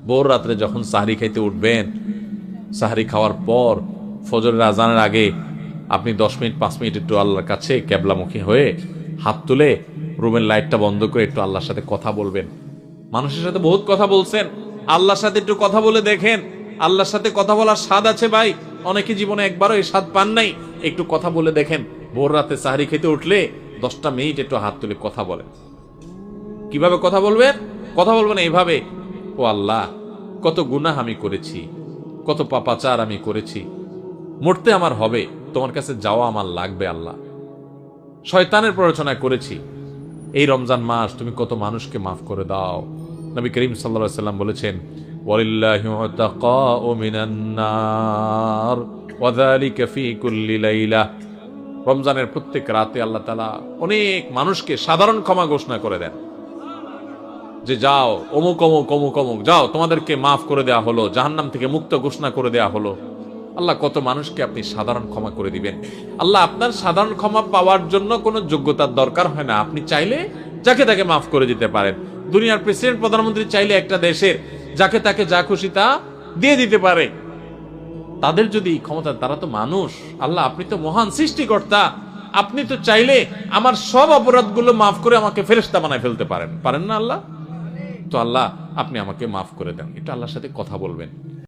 ভোর রাত্রে যখন সাহরি খাইতে উঠবেন, সাহরি খাওয়ার পর ফজরের আজানের আগে আপনি 10 মিনিট 5 মিনিট একটু আল্লাহর কাছে ক্যাবলামুখী হয়ে হাত তুলে রুমের লাইটটা বন্ধ করে একটু আল্লাহর সাথে কথা বলবেন। মানুষের সাথে বহুত কথা বলছেন, আল্লাহর সাথে একটু কথা বলে দেখেন। আল্লাহর সাথে কথা বলার স্বাদ আছে ভাই, অনেকে জীবনে একবারও এই স্বাদ পান নাই। একটু কথা বলে দেখেন। ভোর রাতে সাহরি খেতে উঠলে 10টা মিনিট একটু হাত তুলে কথা বলেন। কিভাবে কথা বলবেন? কথা বলবেন এইভাবে, ও আল্লাহ, কত গুনাহ আমি করেছি, কত পাপাচার আমি করেছি, মরতে আমার হবে, তোমার কাছে যাওয়া আমার লাগবে আল্লাহ। শয়তানের প্ররোচনা করেছি, এই রমজান মাস তুমি কত মানুষকে মাফ করে দাও। নবী করিম সাল্লাল্লাহু আলাইহি ওয়াসাল্লাম বলেছেন, ওয়ালিল্লাহি উতাকাউ মিনান নার ওয়া যালিকা ফি কুল্লি লাইলা। রমজানের প্রত্যেক রাতে আল্লাহ তাআলা অনেক মানুষকে সাধারণ ক্ষমা ঘোষণা করে দেন, যে যাও অমুক অমুক অমুক অমুক, যাও তোমাদেরকে মাফ করে দেওয়া হলো, জাহান্নাম থেকে মুক্ত ঘোষণা করে দেওয়া হলো। আল্লাহ কত মানুষকে আপনি সাধারণ ক্ষমা করে দিবেন। আল্লাহ আপনার সাধারণ ক্ষমা পাওয়ার জন্য কোনো যোগ্যতার দরকার হয় না, আপনি চাইলে যাকে তাকে মাফ করে দিতে পারেন। দুনিয়ার প্রেসিডেন্ট প্রধানমন্ত্রী চাইলে একটা দেশের যাকে তাকে যা খুশি তা দিয়ে দিতে পারে। তাদের যদি ক্ষমতা, তারা তো মানুষ। আল্লাহ আপনি তো মহান সৃষ্টিকর্তা, আপনি তো চাইলে আমার সব অপরাধগুলো মাফ করে আমাকে ফেরেশতা বানায় ফেলতে পারেন, পারেন না আল্লাহ? তো আল্লাহ আপনি আমাকে মাফ করে দেন, এটা আল্লাহর সাথে কথা বলবেন।